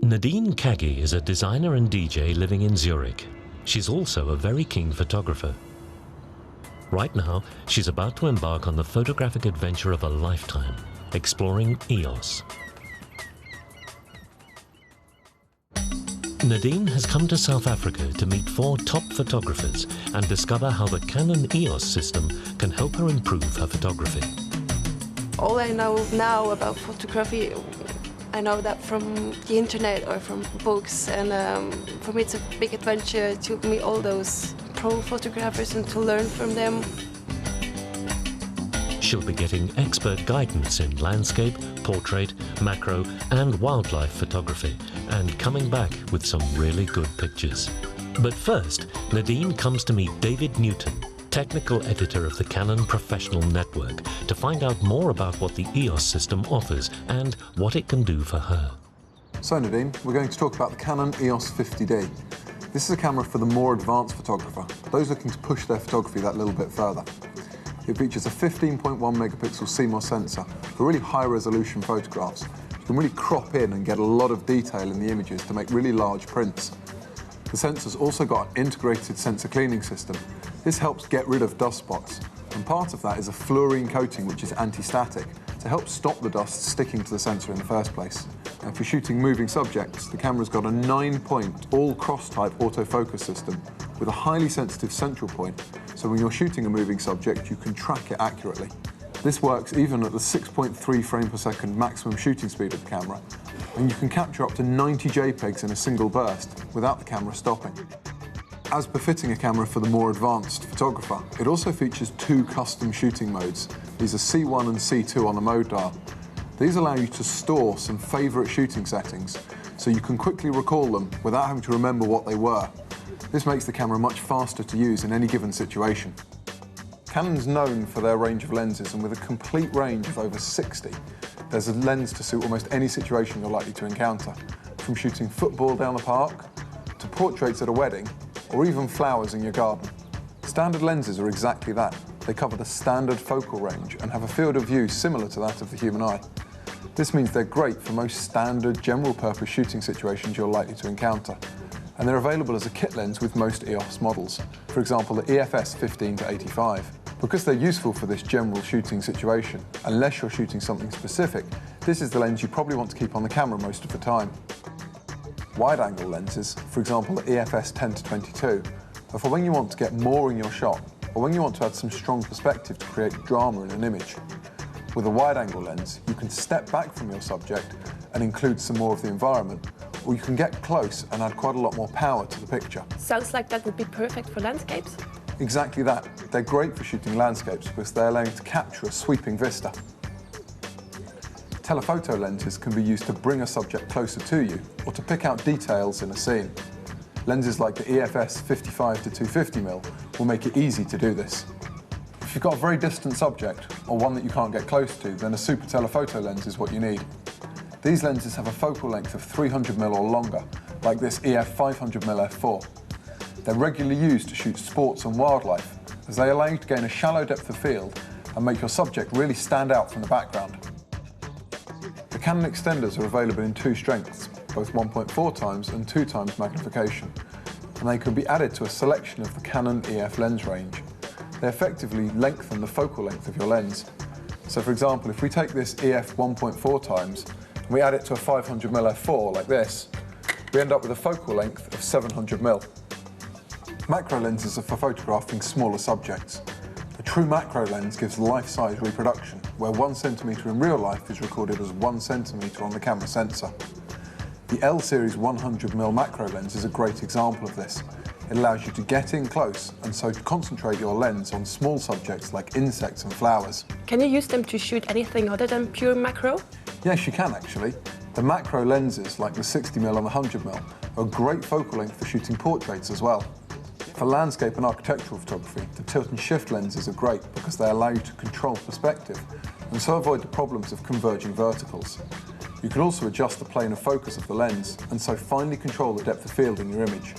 Nadine Kagi is a designer and DJ living in Zurich. She's also a very keen photographer. Right now, she's about to embark on the photographic adventure of a lifetime, exploring EOS. Nadine has come to South Africa to meet 4 top photographers and discover how the Canon EOS system can help her improve her photography. All I know now about photography, I know that from the internet or from books, and for me it's a big adventure to meet all those pro photographers and to learn from them. She'll be getting expert guidance in landscape, portrait, macro and wildlife photography, and coming back with some really good pictures. But first, Nadine comes to meet David Newton, technical editor of the Canon Professional Network, to find out more about what the EOS system offers and what it can do for her. So Nadine, we're going to talk about the Canon EOS 50D. This is a camera for the more advanced photographer, those looking to push their photography that little bit further. It features a 15.1 megapixel CMOS sensor for really high resolution photographs. You can really crop in and get a lot of detail in the images to make really large prints. The sensor's also got an integrated sensor cleaning system. This helps get rid of dust spots, and part of that is a fluorine coating which is anti-static to help stop the dust sticking to the sensor in the first place. And for shooting moving subjects, the camera's got a 9-point all-cross-type autofocus system with a highly sensitive central point, so when you're shooting a moving subject, you can track it accurately. This works even at the 6.3 frame per second maximum shooting speed of the camera, and you can capture up to 90 JPEGs in a single burst without the camera stopping. As befitting a camera for the more advanced photographer, it also features 2 custom shooting modes. These are C1 and C2 on the mode dial. These allow you to store some favourite shooting settings, so you can quickly recall them without having to remember what they were. This makes the camera much faster to use in any given situation. Canon's known for their range of lenses, and with a complete range of over 60, there's a lens to suit almost any situation you're likely to encounter, from shooting football down the park, to portraits at a wedding, or even flowers in your garden. Standard lenses are exactly that. They cover the standard focal range and have a field of view similar to that of the human eye. This means they're great for most standard general-purpose shooting situations you're likely to encounter, and they're available as a kit lens with most EOS models, for example the EFS 15-85. Because they're useful for this general shooting situation, unless you're shooting something specific, this is the lens you probably want to keep on the camera most of the time. Wide-angle lenses, for example the EFS 10-22, are for when you want to get more in your shot, or when you want to add some strong perspective to create drama in an image. With a wide-angle lens, you can step back from your subject and include some more of the environment, or you can get close and add quite a lot more power to the picture. Sounds like that would be perfect for landscapes. Exactly that. They're great for shooting landscapes because they allow you to capture a sweeping vista. Telephoto lenses can be used to bring a subject closer to you or to pick out details in a scene. Lenses like the EFS 55-250mm will make it easy to do this. If you've got a very distant subject or one that you can't get close to, then a super telephoto lens is what you need. These lenses have a focal length of 300mm or longer, like this EF 500mm f4. They're regularly used to shoot sports and wildlife, as they allow you to gain a shallow depth of field and make your subject really stand out from the background. The Canon extenders are available in 2 strengths, both 1.4 times and 2 times magnification, and they can be added to a selection of the Canon EF lens range. They effectively lengthen the focal length of your lens. So for example, if we take this EF 1.4 times and we add it to a 500mm f4 like this, we end up with a focal length of 700mm. Macro lenses are for photographing smaller subjects. A true macro lens gives life-size reproduction, where 1 centimetre in real life is recorded as 1 centimetre on the camera sensor. The L-series 100mm macro lens is a great example of this. It allows you to get in close and so to concentrate your lens on small subjects like insects and flowers. Can you use them to shoot anything other than pure macro? Yes, you can actually. The macro lenses, like the 60mm and the 100mm, are a great focal length for shooting portraits as well. For landscape and architectural photography, the tilt and shift lenses are great because they allow you to control perspective and so avoid the problems of converging verticals. You can also adjust the plane of focus of the lens and so finely control the depth of field in your image.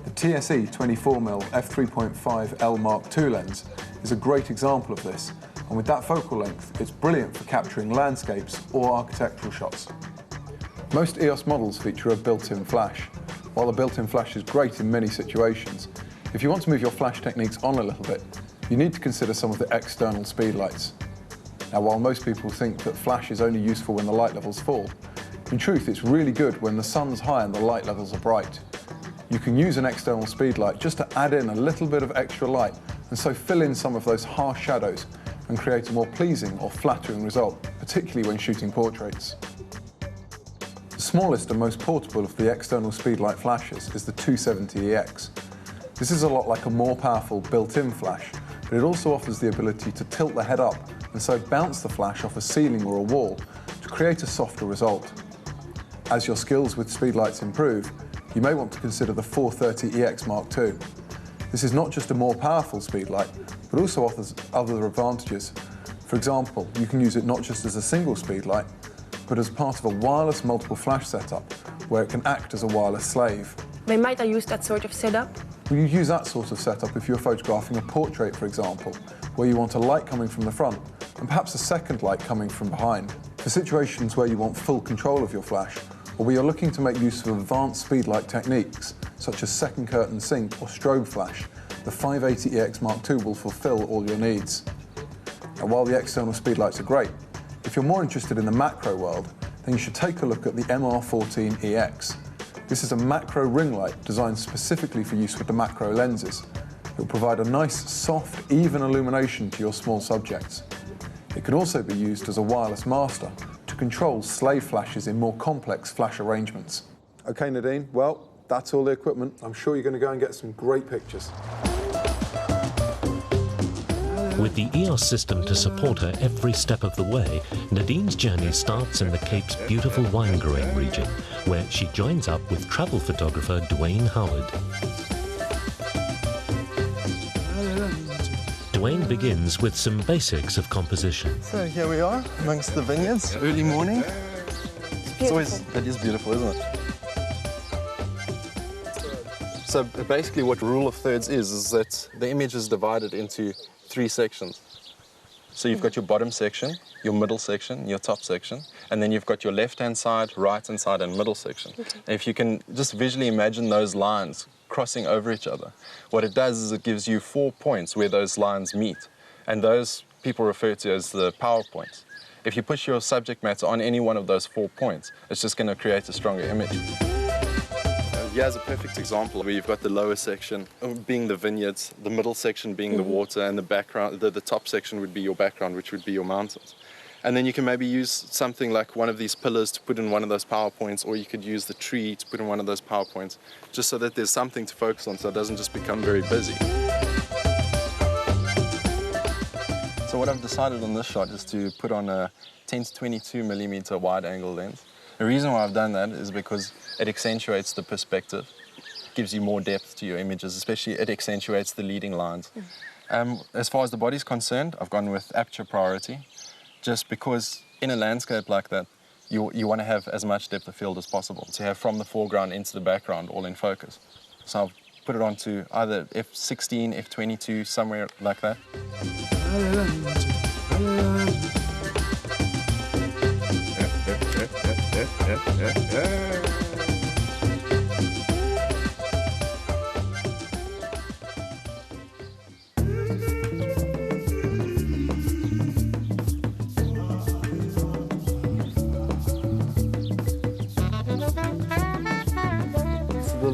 The TSE 24mm f3.5 L Mark II lens is a great example of this, and with that focal length, it's brilliant for capturing landscapes or architectural shots. Most EOS models feature a built-in flash. While the built-in flash is great in many situations, if you want to move your flash techniques on a little bit, you need to consider some of the external speed lights. Now, while most people think that flash is only useful when the light levels fall, in truth it's really good when the sun's high and the light levels are bright. You can use an external speed light just to add in a little bit of extra light and so fill in some of those harsh shadows and create a more pleasing or flattering result, particularly when shooting portraits. The smallest and most portable of the external speedlight flashes is the 270EX. This is a lot like a more powerful built-in flash, but it also offers the ability to tilt the head up and so bounce the flash off a ceiling or a wall to create a softer result. As your skills with speedlights improve, you may want to consider the 430EX Mark II. This is not just a more powerful speedlight, but also offers other advantages. For example, you can use it not just as a single speedlight, but as part of a wireless multiple flash setup, where it can act as a wireless slave. When might I use that sort of setup? Well, you use that sort of setup if you're photographing a portrait, for example, where you want a light coming from the front and perhaps a second light coming from behind. For situations where you want full control of your flash, or where you're looking to make use of advanced speedlight techniques, such as second curtain sync or strobe flash, the 580EX Mark II will fulfill all your needs. And while the external speedlights are great, if you're more interested in the macro world, then you should take a look at the MR14EX. This is a macro ring light designed specifically for use with the macro lenses. It will provide a nice, soft, even illumination to your small subjects. It can also be used as a wireless master to control slave flashes in more complex flash arrangements. Okay, Nadine, well, that's all the equipment. I'm sure you're going to go and get some great pictures. With the EOS system to support her every step of the way, Nadine's journey starts in the Cape's beautiful wine-growing region, where she joins up with travel photographer Dwayne Howard. Dwayne begins with some basics of composition. So here we are amongst the vineyards, early morning. It is beautiful, isn't it? So basically what rule of thirds is that the image is divided into 3 sections. So you've got your bottom section, your middle section, your top section, and then you've got your left-hand side, right-hand side, and middle section. Okay. And if you can just visually imagine those lines crossing over each other, what it does is it gives you 4 points where those lines meet, and those people refer to as the power points. If you push your subject matter on any one of those 4 points, it's just going to create a stronger image. Here's a perfect example where you've got the lower section being the vineyards, the middle section being the water, and the background, the top section would be your background, which would be your mountains. And then you can maybe use something like one of these pillars to put in one of those PowerPoints, or you could use the tree to put in one of those PowerPoints, just so that there's something to focus on so it doesn't just become very busy. So what I've decided on this shot is to put on a 10 to 22 millimeter wide angle lens. The reason why I've done that is because it accentuates the perspective, gives you more depth to your images, especially it accentuates the leading lines. As far as the body's concerned, I've gone with aperture priority, just because in a landscape like that, you want to have as much depth of field as possible, to have from the foreground into the background all in focus. So I've put it onto either f16, f22, somewhere like that. The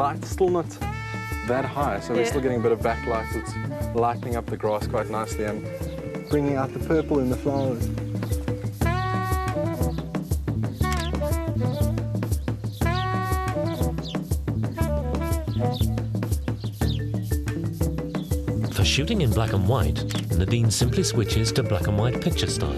light's still not that high, so we're still getting a bit of backlight. It's lightening up the grass quite nicely and bringing out the purple in the flowers. For shooting in black and white, Nadine simply switches to black and white picture style.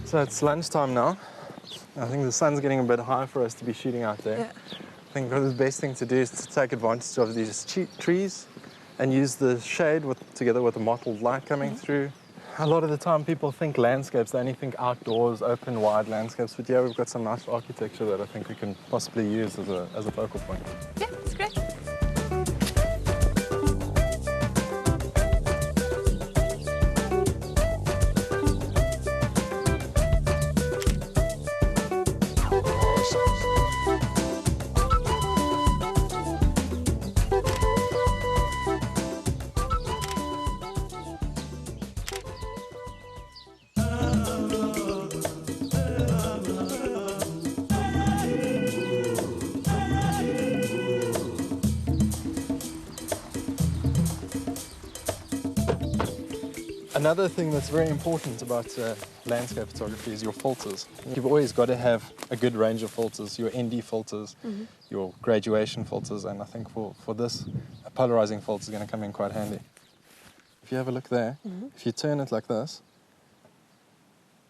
So it's lunchtime now. I think the sun's getting a bit high for us to be shooting out there. Yeah. I think the best thing to do is to take advantage of these trees and use the shade together with the mottled light coming through A lot of the time people think landscapes, they only think outdoors, open, wide landscapes, but yeah, we've got some nice architecture that I think we can possibly use as a focal point. Yeah, it's great. Another thing that's very important about landscape photography is your filters. You've always got to have a good range of filters, your ND filters, your graduation filters, and I think for this, a polarizing filter is going to come in quite handy. If you have a look there, if you turn it like this,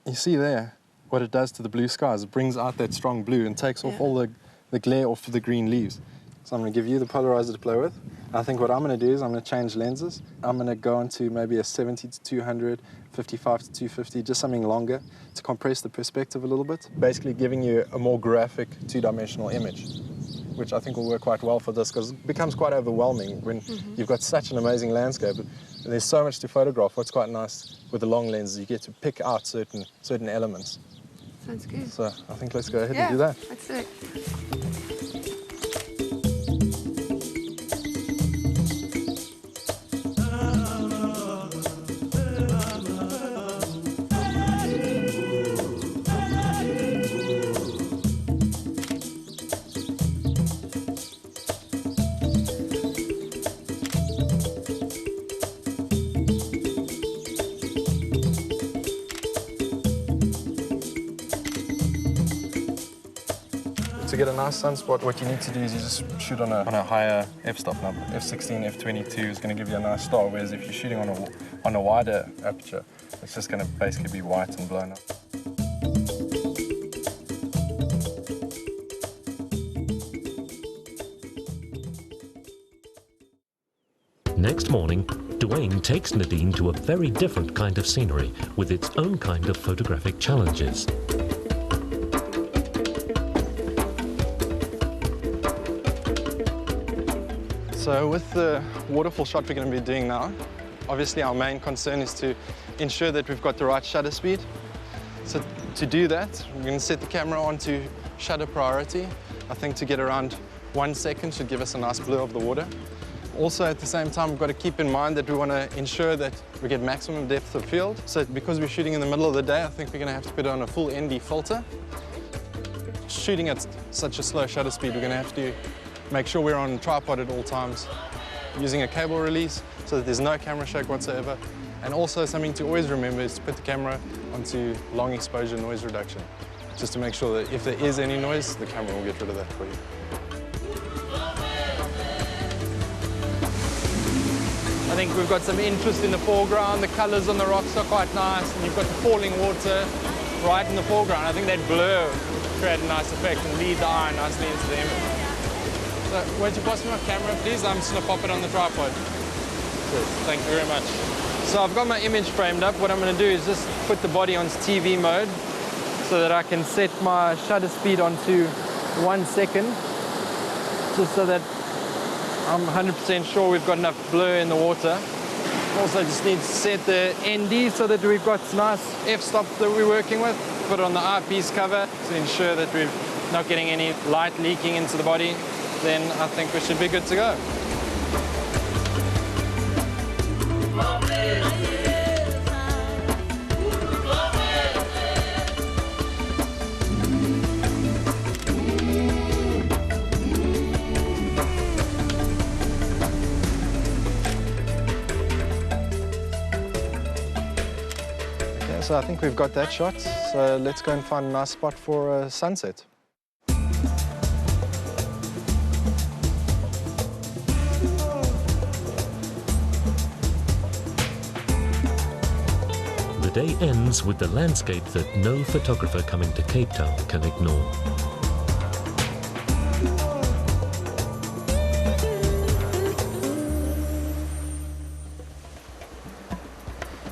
you see there what it does to the blue skies. It brings out that strong blue and takes off all the glare off the green leaves. So I'm going to give you the polarizer to play with. I think what I'm going to do is I'm going to change lenses. I'm going to go into maybe a 70 to 200, 55 to 250, just something longer to compress the perspective a little bit. Basically giving you a more graphic two-dimensional image, which I think will work quite well for this because it becomes quite overwhelming when you've got such an amazing landscape. There's so much to photograph. What's quite nice with the long lenses, you get to pick out certain elements. Sounds good. So I think let's go ahead and do that. Let's do it. To get a nice sunspot, what you need to do is you just shoot on a higher f-stop number. F16, F22 is going to give you a nice star, whereas if you're shooting on a wider aperture, it's just going to basically be white and blown up. Next morning, Dwayne takes Nadine to a very different kind of scenery with its own kind of photographic challenges. So with the waterfall shot we're going to be doing now, obviously our main concern is to ensure that we've got the right shutter speed. So to do that, we're going to set the camera onto shutter priority. I think to get around 1 second should give us a nice blur of the water. Also at the same time, we've got to keep in mind that we want to ensure that we get maximum depth of field. So because we're shooting in the middle of the day, I think we're going to have to put on a full ND filter. Shooting at such a slow shutter speed, we're going to have to make sure we're on tripod at all times, using a cable release so that there's no camera shake whatsoever. And also something to always remember is to put the camera onto long exposure noise reduction, just to make sure that if there is any noise, the camera will get rid of that for you. I think we've got some interest in the foreground. The colours on the rocks are quite nice, and you've got the falling water right in the foreground. I think that blur create a nice effect and lead the eye nicely into the image. So, won't you pass me my camera, please? I'm just going to pop it on the tripod. Thank you very much. So I've got my image framed up. What I'm going to do is just put the body on TV mode so that I can set my shutter speed onto 1 second, just so that I'm 100% sure we've got enough blur in the water. Also just need to set the ND so that we've got nice f-stop that we're working with. Put it on the eyepiece cover to ensure that we're not getting any light leaking into the body. Then I think we should be good to go. Okay, so I think we've got that shot. So let's go and find a nice spot for a sunset. The day ends with the landscape that no photographer coming to Cape Town can ignore.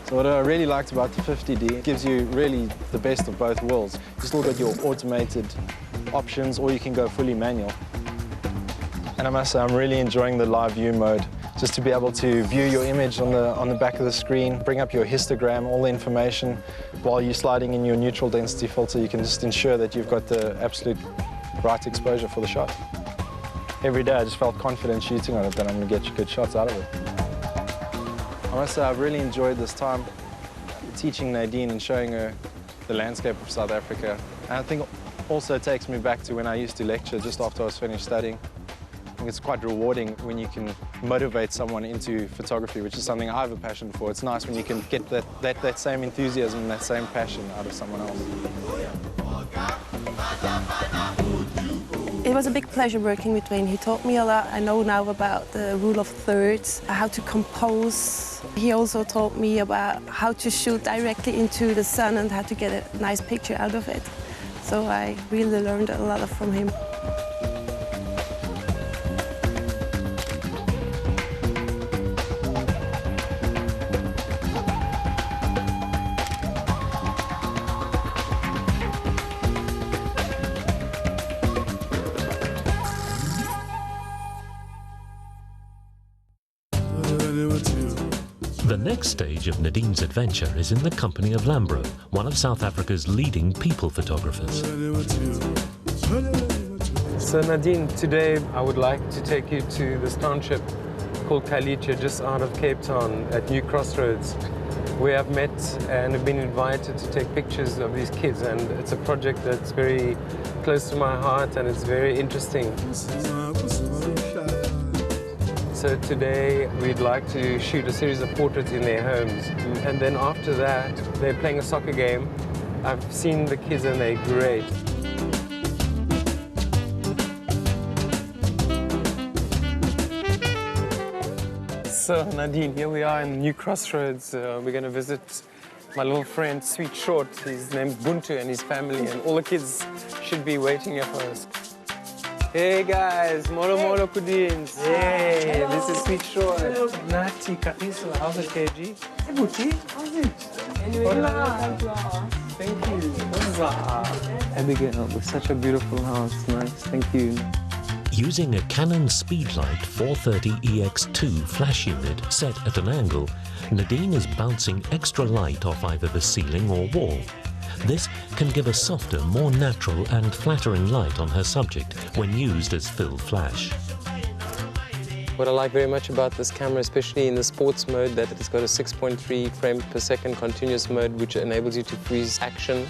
So What I really liked about the 50D, it gives you really the best of both worlds. You still got your automated options, or you can go fully manual. And I must say, I'm really enjoying the live view mode. Just to be able to view your image on the back of the screen, bring up your histogram, all the information, while you're sliding in your neutral density filter, you can just ensure that you've got the absolute right exposure for the shot. Every day I just felt confident shooting on it that I'm going to get good shots out of it. I must say I've really enjoyed this time teaching Nadine and showing her the landscape of South Africa. And I think also it takes me back to when I used to lecture just after I was finished studying. I think it's quite rewarding when you can motivate someone into photography, which is something I have a passion for. It's nice when you can get that same enthusiasm and that same passion out of someone else. It was a big pleasure working with Wayne. He taught me a lot. I know now about the rule of thirds, how to compose. He also taught me about how to shoot directly into the sun and how to get a nice picture out of it. So I really learned a lot from him. The next stage of Nadine's adventure is in the company of Lambro, one of South Africa's leading people photographers. So Nadine, today I would like to take you to this township called Khayelitsha, just out of Cape Town at New Crossroads, where I've met and have been invited to take pictures of these kids, and it's a project that's very close to my heart and it's very interesting. So today we'd like to shoot a series of portraits in their homes, and then after that they're playing a soccer game. I've seen the kids and they're great. So Nadine, here we are in New Crossroads. We're going to visit my little friend, Sweet Short. He's named Buntu and his family, and all the kids should be waiting here for us. Hey guys, Molo Molo Kudins. Hey, hello. This is Sweet Short. Hello. Nati, Kaisla, how's it, KG? Hey, Buti, how's it? Anyway, thank you. Abigail, with such a beautiful house. Nice, thank you. Using a Canon Speedlight 430EX2 flash unit set at an angle, Nadine is bouncing extra light off either the ceiling or wall. This can give a softer, more natural and flattering light on her subject when used as fill flash. What I like very much about this camera, especially in the sports mode, that it's got a 6.3 frame per second continuous mode, which enables you to freeze action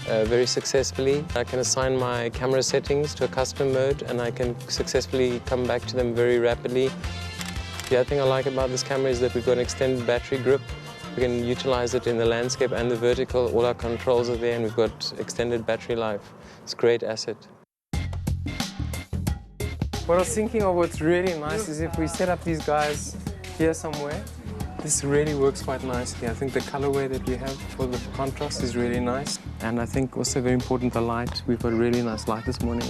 very successfully. I can assign my camera settings to a custom mode and I can successfully come back to them very rapidly. The other thing I like about this camera is that we've got an extended battery grip. We can utilize it in the landscape and the vertical. All our controls are there and we've got extended battery life. It's a great asset. What I was thinking of what's really nice is if we set up these guys here somewhere, this really works quite nicely. I think the colorway that we have for the contrast is really nice. And I think also very important, the light. We've got really nice light this morning.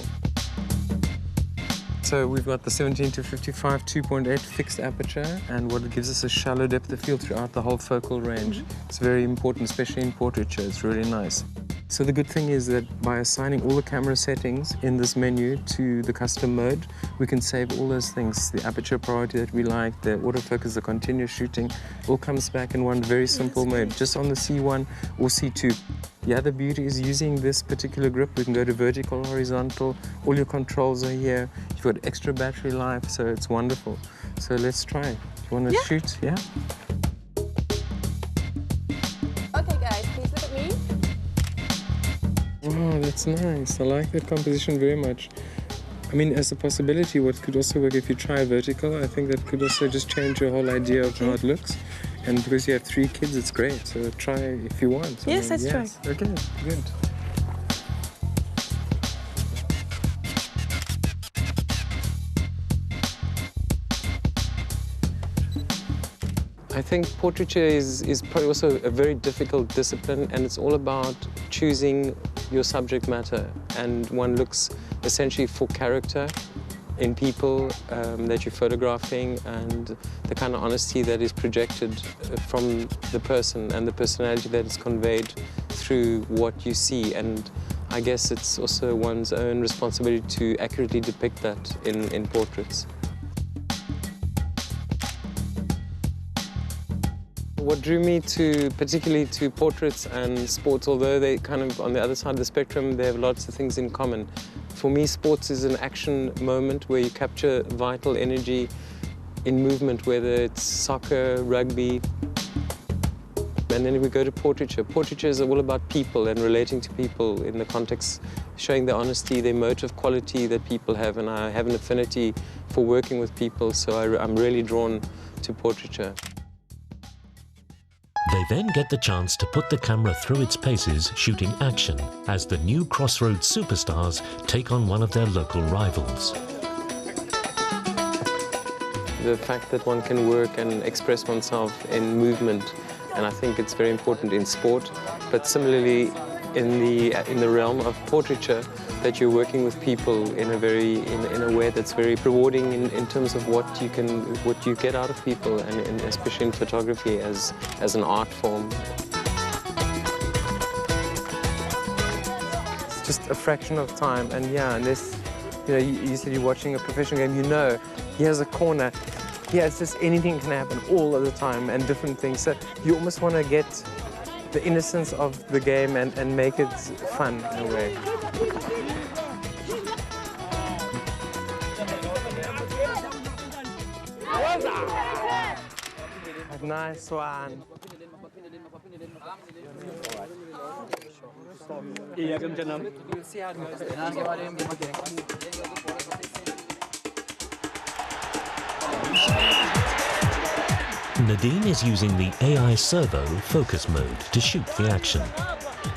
So we've got the 17 to 55 2.8 fixed aperture, and what it gives us a shallow depth of field throughout the whole focal range. It's very important, especially in portraiture. It's really nice. So the good thing is that by assigning all the camera settings in this menu to the custom mode, we can save all those things. The aperture priority that we like, the autofocus, the continuous shooting, all comes back in one very simple mode, just on the C1 or C2. The other beauty is using this particular grip. We can go to vertical, horizontal, all your controls are here. You've got extra battery life, so it's wonderful. So let's try. You want to shoot? Yeah? Okay guys, please look at me. Oh, that's nice. I like that composition very much. I mean, as a possibility, what could also work if you try vertical, I think that could also just change your whole idea of how it looks. And because you have 3 kids, it's great. So try if you want. Yes, let's try. Okay, good. I think portraiture is probably also a very difficult discipline, and it's all about choosing your subject matter. And one looks essentially for character, in people that you're photographing, and the kind of honesty that is projected from the person and the personality that is conveyed through what you see. And I guess it's also one's own responsibility to accurately depict that in portraits. What drew me particularly to portraits and sports, although they kind of on the other side of the spectrum, they have lots of things in common. For me, sports is an action moment where you capture vital energy in movement, whether it's soccer, rugby. And then we go to portraiture. Portraiture is all about people and relating to people in the context, showing the honesty, the emotive quality that people have, and I have an affinity for working with people, so I'm really drawn to portraiture. They then get the chance to put the camera through its paces shooting action as the new Crossroads superstars take on one of their local rivals. The fact that one can work and express oneself in movement, and I think it's very important in sport, but similarly in the realm of portraiture, that you're working with people in a way that's very rewarding in terms of what you get out of people, and especially in photography as an art form. It's just a fraction of time, and yeah, unless you said you're watching a professional game, here's a corner. Yeah, it's just anything can happen all of the time and different things. So you almost want to get the innocence of the game and make it fun in a way. Nice one. Nadine is using the AI servo focus mode to shoot the action.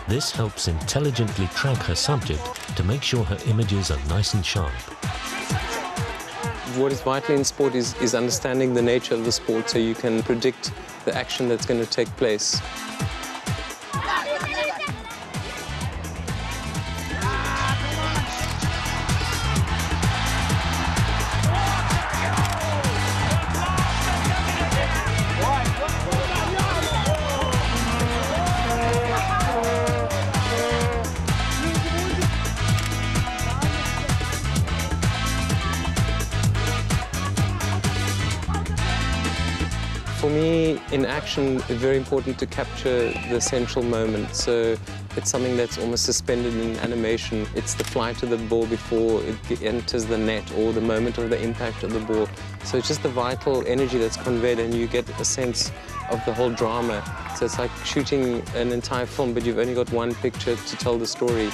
This helps intelligently track her subject to make sure her images are nice and sharp. What is vital in sport is understanding the nature of the sport, so you can predict the action that's going to take place. For me, in action, it's very important to capture the central moment. So it's something that's almost suspended in animation. It's the flight of the ball before it enters the net, or the moment of the impact of the ball. So it's just the vital energy that's conveyed, and you get a sense of the whole drama. So it's like shooting an entire film, but you've only got one picture to tell the story.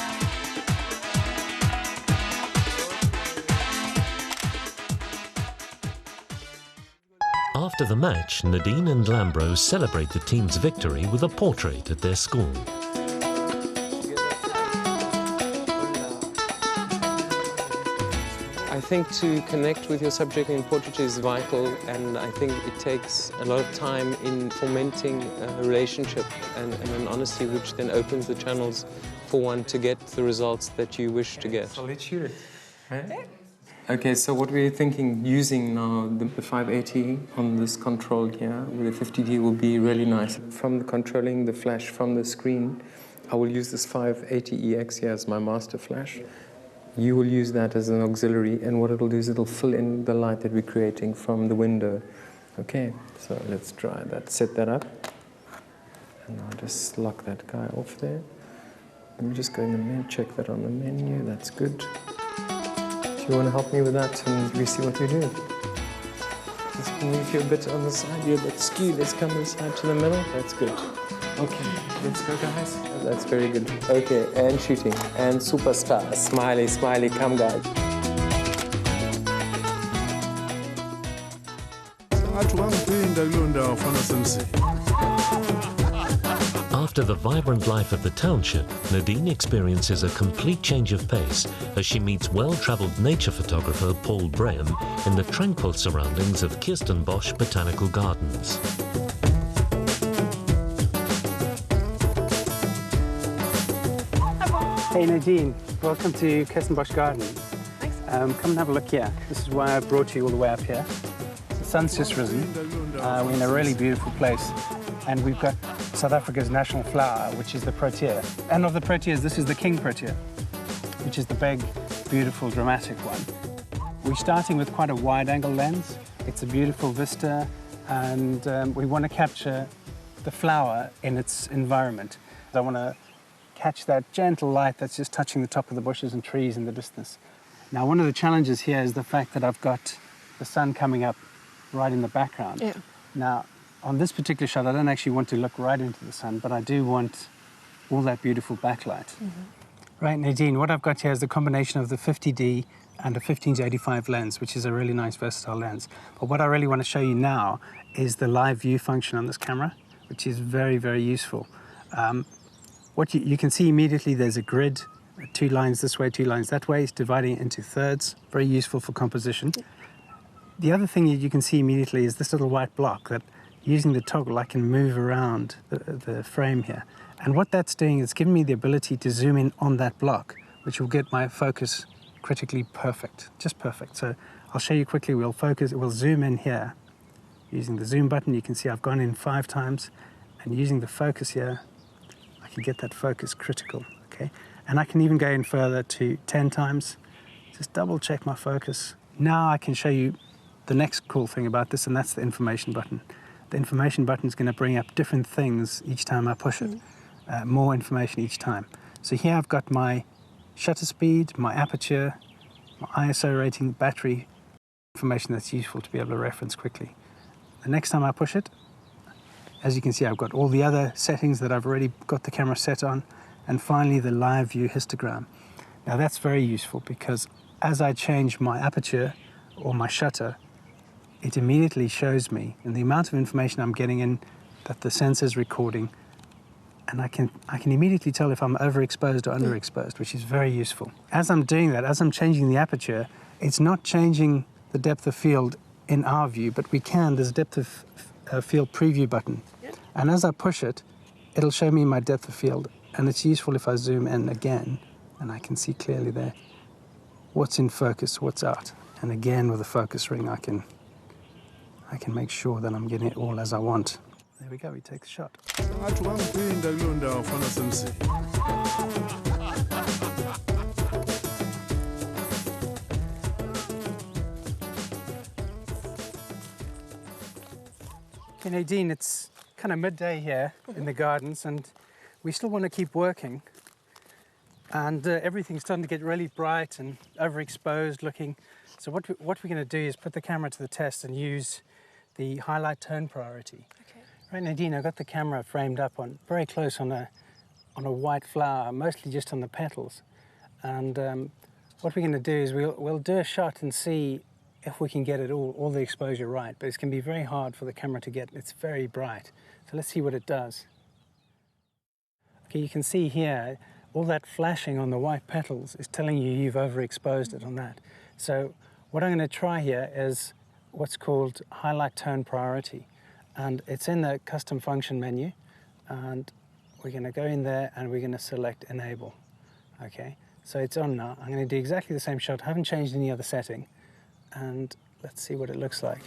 After the match, Nadine and Lambro celebrate the team's victory with a portrait at their school. I think to connect with your subject in portraiture is vital, and I think it takes a lot of time in fomenting a relationship and an honesty, which then opens the channels for one to get the results that you wish to get. So let's shoot it. Right? Okay, so what we're thinking, using now the 580 on this control here with the 50D will be really nice. From controlling the flash from the screen, I will use this 580EX here as my master flash. You will use that as an auxiliary, and what it'll do is it'll fill in the light that we're creating from the window. Okay, so let's try that. Set that up. And I'll just lock that guy off there. Let me just go in the menu, check that on the menu, that's good. Do you want to help me with that and we see what we do? Just move you a bit on the side, you're a bit skewed. Let's come this side to the middle. That's good. Okay, let's go, guys. That's very good. Okay, and shooting. And superstar. Smiley, smiley, come, guys. After the vibrant life of the township, Nadine experiences a complete change of pace as she meets well-travelled nature photographer Paul Braham in the tranquil surroundings of Kirstenbosch Botanical Gardens. Hey Nadine, welcome to Kirstenbosch Gardens. Thanks. Come and have a look here. This is why I brought you all the way up here. The sun's just risen. We're in a really beautiful place. And we've got South Africa's national flower, which is the protea. And of the proteas, this is the king protea, which is the big, beautiful, dramatic one. We're starting with quite a wide-angle lens. It's a beautiful vista, and we want to capture the flower in its environment. I want to catch that gentle light that's just touching the top of the bushes and trees in the distance. Now, one of the challenges here is the fact that I've got the sun coming up right in the background. Yeah. Now, on this particular shot, I don't actually want to look right into the sun, but I do want all that beautiful backlight. Right, Nadine, what I've got here is the combination of the 50D and a 15-85 lens, which is a really nice versatile lens. But what I really want to show you now is the live view function on this camera, which is very, very useful. What you can see immediately, there's a grid, 2 lines this way, 2 lines that way. It's dividing it into thirds, very useful for composition. The other thing you can see immediately is this little white block that, using the toggle, I can move around the frame here. And what that's doing is giving me the ability to zoom in on that block, which will get my focus critically perfect, just perfect. So I'll show you quickly. We'll zoom in here. Using the zoom button, you can see I've gone in 5 times, and using the focus here, I can get that focus critical, okay? And I can even go in further to 10 times. Just double check my focus. Now I can show you the next cool thing about this, and that's the information button. The information button is going to bring up different things each time I push it, more information each time. So here I've got my shutter speed, my aperture, my ISO rating, battery, information that's useful to be able to reference quickly. The next time I push it, as you can see, I've got all the other settings that I've already got the camera set on, and finally the live view histogram. Now that's very useful because as I change my aperture or my shutter, it immediately shows me, and the amount of information I'm getting in, that the sensor's recording, and I can immediately tell if I'm overexposed or underexposed, which is very useful. As I'm doing that, as I'm changing the aperture, it's not changing the depth of field in our view, but there's a depth of field preview button. And as I push it, it'll show me my depth of field, and it's useful if I zoom in again, and I can see clearly there what's in focus, what's out. And again, with a focus ring, I can make sure that I'm getting it all as I want. There we go, we take the shot. Okay, Nadine, it's kind of midday here in the gardens, and we still want to keep working. And everything's starting to get really bright and overexposed looking. So what we're going to do is put the camera to the test and use the highlight tone priority. Okay. Right, Nadine, I've got the camera framed up very close on a white flower, mostly just on the petals. And what we're going to do is we'll do a shot and see if we can get it all the exposure right. But it's going to be very hard for the camera to get. It's very bright. So let's see what it does. Okay, you can see here, all that flashing on the white petals is telling you you've overexposed it on that. So what I'm going to try here is what's called highlight tone priority. And it's in the custom function menu. And we're going to go in there and we're going to select enable. Okay, so it's on now. I'm going to do exactly the same shot. I haven't changed any other setting. And let's see what it looks like.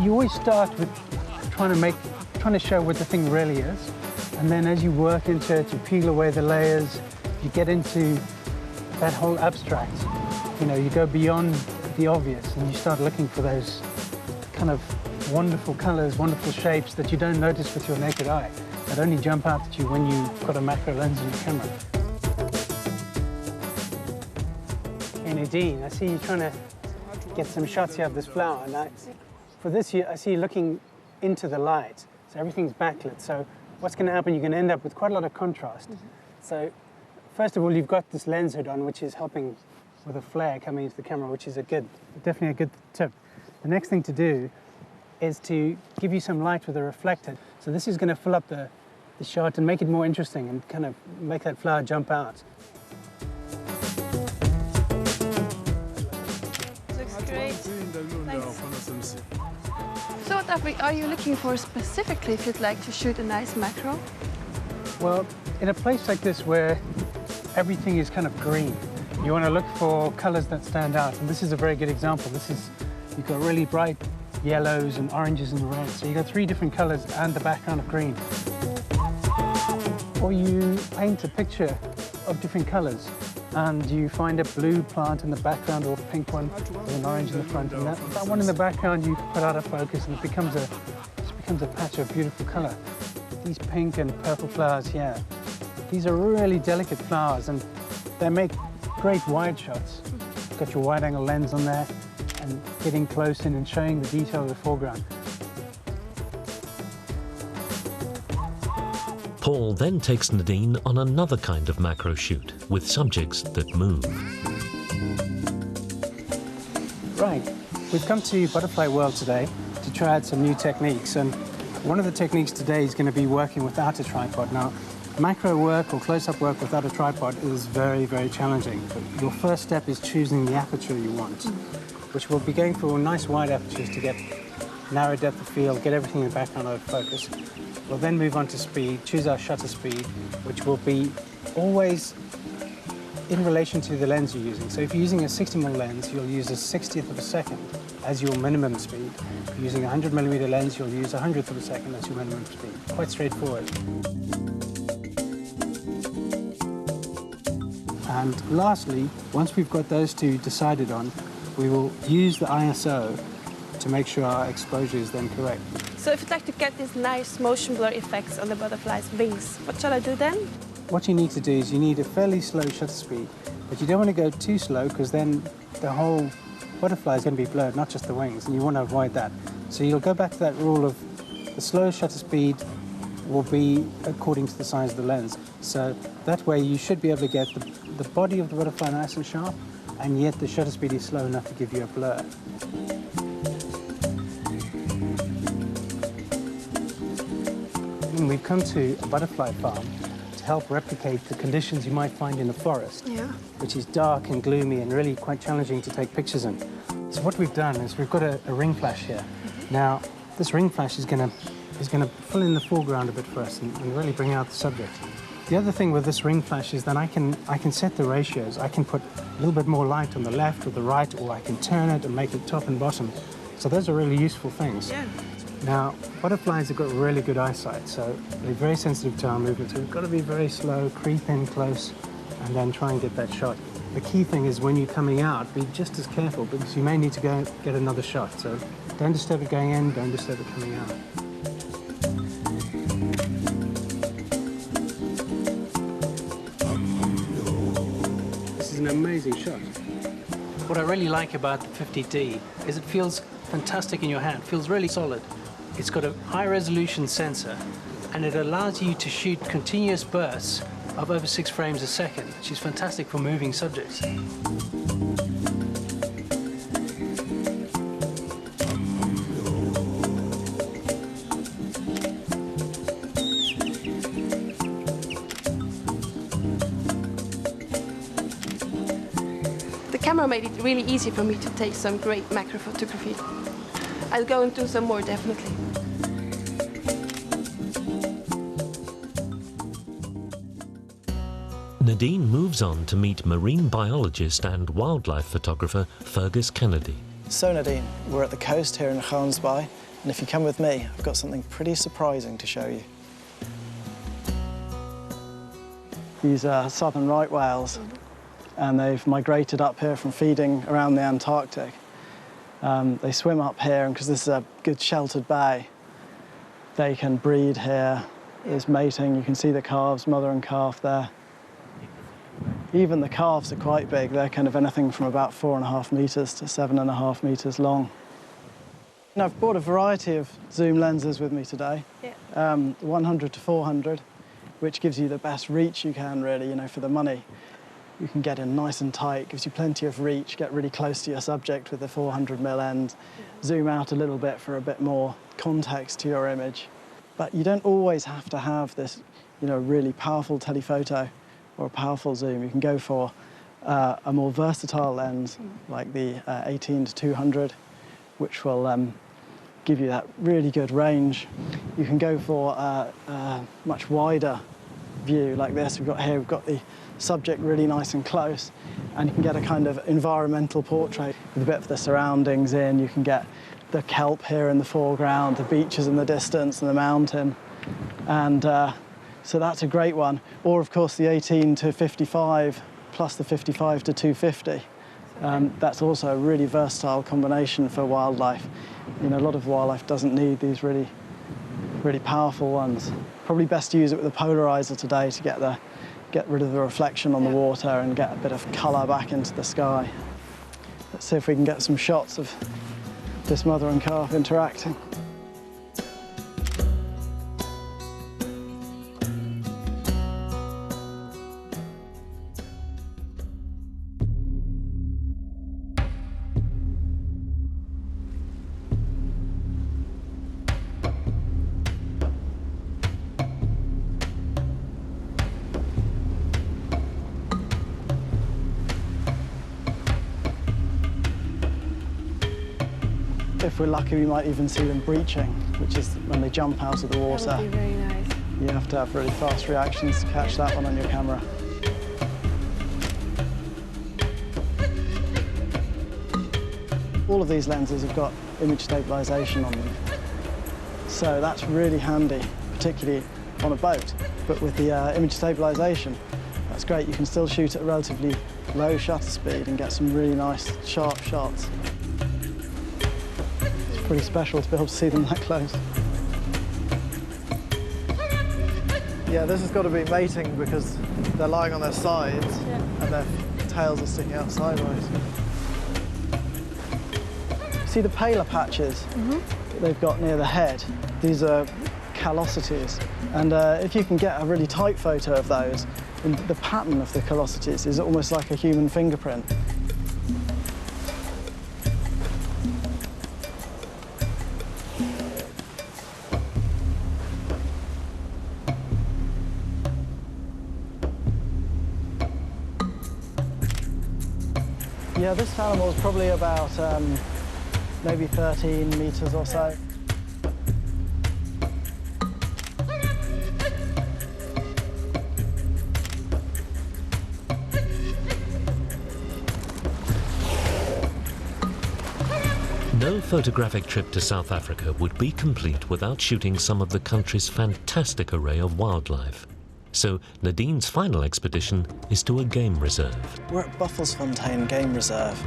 You always start with trying to show what the thing really is, and then as you work into it, you peel away the layers, you get into that whole abstract. You know, you go beyond the obvious, and you start looking for those kind of wonderful colors, wonderful shapes that you don't notice with your naked eye, that only jump out at you when you've got a macro lens in your camera. Hey Nadine, I see you trying to get some shots here of this flower. And for this, I see you looking into the light. So everything's backlit. So what's going to happen, you're going to end up with quite a lot of contrast. So first of all, you've got this lens hood on, which is helping with a flare coming into the camera, which is definitely a good tip. The next thing to do is to give you some light with a reflector. So this is going to fill up the shot and make it more interesting and kind of make that flower jump out. Looks great. Thanks. So what are you looking for specifically if you'd like to shoot a nice macro? Well, in a place like this where everything is kind of green, you want to look for colors that stand out. And this is a very good example. You've got really bright yellows and oranges and reds. So you've got 3 different colors and the background of green. Or you paint a picture of different colors and you find a blue plant in the background or a pink one with an orange in the front. And that one in the background you put out of focus and it becomes a patch of beautiful color. These pink and purple flowers here, these are really delicate flowers and they make great wide shots. You've got your wide angle lens on there and getting close in and showing the detail of the foreground. Paul then takes Nadine on another kind of macro shoot with subjects that move. Right, we've come to Butterfly World today to try out some new techniques, and one of the techniques today is going to be working without a tripod. Now, macro work or close-up work without a tripod is very, very challenging. But your first step is choosing the aperture you want, which we'll be going for nice wide apertures to get narrow depth of field, get everything in the background out of focus. We'll then move on to speed, choose our shutter speed, which will be always in relation to the lens you're using. So if you're using a 60mm lens, you'll use a 60th of a second as your minimum speed. If you're using a 100mm lens, you'll use a 100th of a second as your minimum speed. Quite straightforward. And lastly, once we've got those 2 decided on, we will use the ISO to make sure our exposure is then correct. So if you'd like to get these nice motion blur effects on the butterfly's wings, what shall I do then? What you need to do is you need a fairly slow shutter speed, but you don't want to go too slow because then the whole butterfly is going to be blurred, not just the wings, and you want to avoid that. So you'll go back to that rule of the slow shutter speed will be according to the size of the lens. So that way you should be able to get the body of the butterfly nice and sharp, and yet the shutter speed is slow enough to give you a blur. And we've come to a butterfly farm to help replicate the conditions you might find in a forest, which is dark and gloomy and really quite challenging to take pictures in. So what we've done is we've got a ring flash here. Now, this ring flash is going to fill in the foreground a bit for us and really bring out the subject. The other thing with this ring flash is that I can set the ratios. I can put a little bit more light on the left or the right, or I can turn it and make it top and bottom. So those are really useful things. Yeah. Now, butterflies have got really good eyesight, so they're very sensitive to our movement. So we've got to be very slow, creep in close, and then try and get that shot. The key thing is when you're coming out, be just as careful because you may need to go get another shot. So don't disturb it going in, don't disturb it coming out. This is an amazing shot. What I really like about the 50D is it feels fantastic in your hand, feels really solid. It's got a high-resolution sensor, and it allows you to shoot continuous bursts of over 6 frames a second, which is fantastic for moving subjects. The camera made it really easy for me to take some great macro photography. I'll go and do some more, definitely. Nadine moves on to meet marine biologist and wildlife photographer Fergus Kennedy. So Nadine, we're at the coast here in Gansby, and if you come with me, I've got something pretty surprising to show you. These are southern right whales, and they've migrated up here from feeding around the Antarctic. They swim up here, and because this is a good sheltered bay, they can breed here. There's mating, you can see the calves, mother and calf there. Even the calves are quite big. They're kind of anything from about 4.5 meters to 7.5 meters long. And I've brought a variety of zoom lenses with me today. 100 to 400, which gives you the best reach you can really, for the money. You can get in nice and tight, gives you plenty of reach, get really close to your subject with the 400mm end, zoom out a little bit for a bit more context to your image. But you don't always have to have this, really powerful telephoto or a powerful zoom. You can go for a more versatile lens like the 18-200, which will give you that really good range. You can go for a much wider view like this. We've got the subject really nice and close, and you can get a kind of environmental portrait with a bit of the surroundings in. You can get the kelp here in the foreground, the beaches in the distance, and the mountain. And so that's a great one. Or, of course, the 18-55 plus the 55-250. That's also a really versatile combination for wildlife. A lot of wildlife doesn't need these really powerful ones. Probably best to use it with a polarizer today to get rid of the reflection on the water and get a bit of colour back into the sky. Let's see if we can get some shots of this mother and calf interacting. If we're lucky, we might even see them breaching, which is when they jump out of the water. That would be very nice. You have to have really fast reactions to catch that one on your camera. All of these lenses have got image stabilization on them. So that's really handy, particularly on a boat. But with the image stabilization, that's great. You can still shoot at a relatively low shutter speed and get some really nice, sharp shots. Pretty special to be able to see them that close. Yeah, this has got to be mating because they're lying on their sides and their tails are sticking out sideways. See the paler patches that they've got near the head? These are callosities. And if you can get a really tight photo of those, the pattern of the callosities is almost like a human fingerprint. Yeah, this animal is probably about maybe 13 metres or so. No photographic trip to South Africa would be complete without shooting some of the country's fantastic array of wildlife. So Nadine's final expedition is to a game reserve. We're at Buffelsfontein Game Reserve.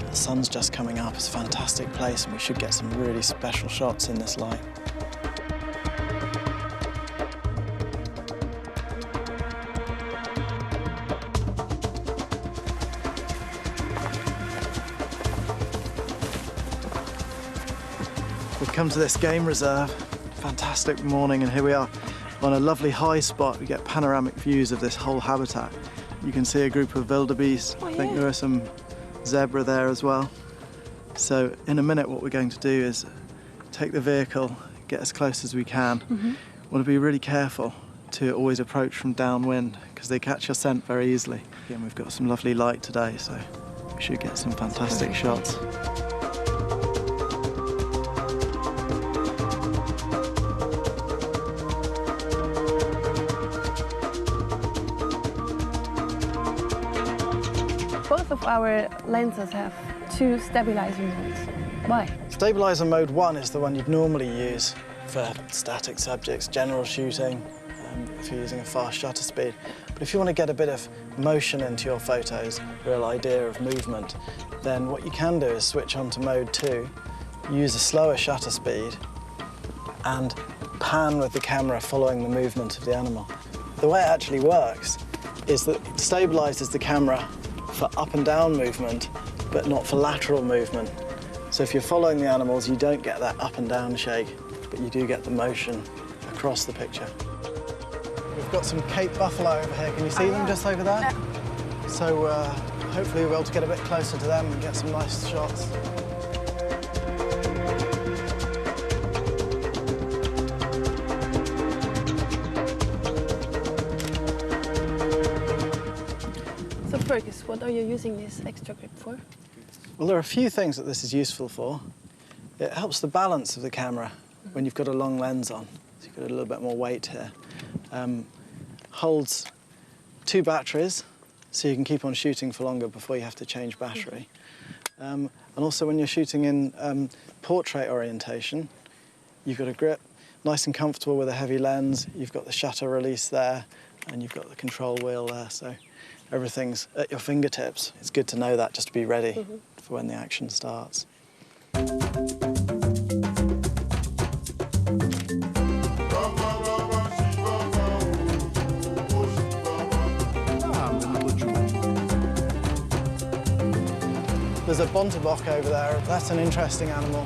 The sun's just coming up. It's a fantastic place and we should get some really special shots in this light. We've come to this game reserve. Fantastic morning, and here we are on a lovely high spot. We get panoramic views of this whole habitat. You can see a group of wildebeest. I think there are some zebra there as well. So in a minute what we're going to do is take the vehicle, get as close as we can. Want to be really careful to always approach from downwind because they catch your scent very easily. Again, we've got some lovely light today, so we should get some fantastic shots. Both of our lenses have two stabilizer modes. Why? Stabilizer mode 1 is the one you'd normally use for static subjects, general shooting, if you're using a fast shutter speed. But if you want to get a bit of motion into your photos, real idea of movement, then what you can do is switch on to mode 2, use a slower shutter speed, and pan with the camera following the movement of the animal. The way it actually works is that it stabilizes the camera for up and down movement, but not for lateral movement. So if you're following the animals, you don't get that up and down shake, but you do get the motion across the picture. We've got some Cape buffalo over here. Can you see them just over there? So hopefully we'll be able to get a bit closer to them and get some nice shots. So Fergus, what are you using this extra grip for? Well, there are a few things that this is useful for. It helps the balance of the camera when you've got a long lens on. So you've got a little bit more weight here. Holds 2 batteries, so you can keep on shooting for longer before you have to change battery. And also when you're shooting in portrait orientation, you've got a grip, nice and comfortable with a heavy lens. You've got the shutter release there, and you've got the control wheel there, so everything's at your fingertips. It's good to know that just to be ready for when the action starts. There's a bontebok over there. That's an interesting animal.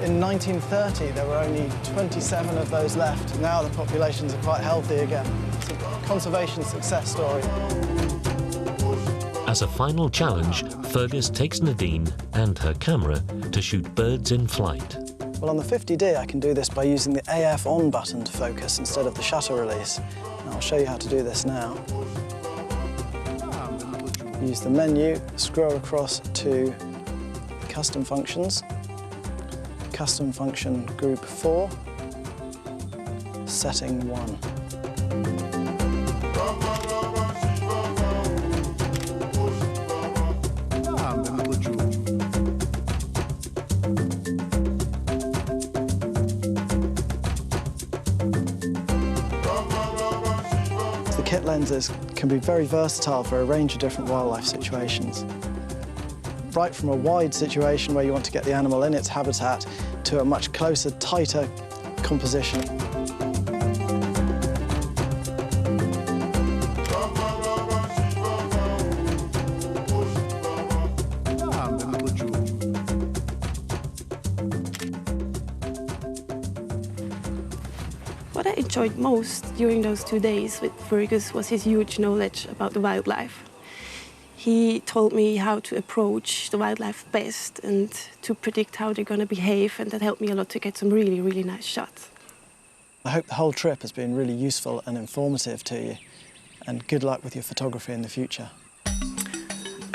In 1930, there were only 27 of those left. Now the populations are quite healthy again. It's a conservation success story. As a final challenge, Fergus takes Nadine and her camera to shoot birds in flight. Well, on the 50D, I can do this by using the AF on button to focus instead of the shutter release. And I'll show you how to do this now. Use the menu, scroll across to Custom Functions, Custom Function Group 4, Setting 1. The kit lenses can be very versatile for a range of different wildlife situations. Right from a wide situation where you want to get the animal in its habitat to a much closer, tighter composition. What I enjoyed most during those 2 days with Fergus was his huge knowledge about the wildlife. He told me how to approach the wildlife best and to predict how they're going to behave, and that helped me a lot to get some really, really nice shots. I hope the whole trip has been really useful and informative to you, and good luck with your photography in the future.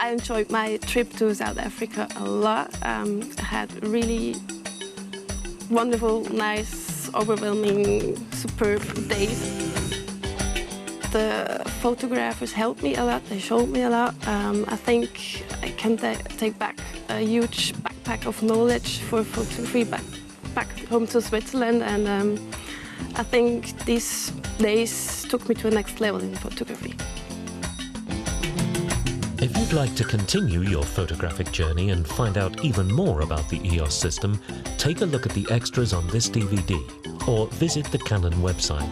I enjoyed my trip to South Africa a lot. I had really wonderful, nice, overwhelming, superb days. The photographers helped me a lot, they showed me a lot. I think I can take back a huge backpack of knowledge for photography back home to Switzerland, and I think these days took me to the next level in photography. If you'd like to continue your photographic journey and find out even more about the EOS system, take a look at the extras on this DVD or visit the Canon website.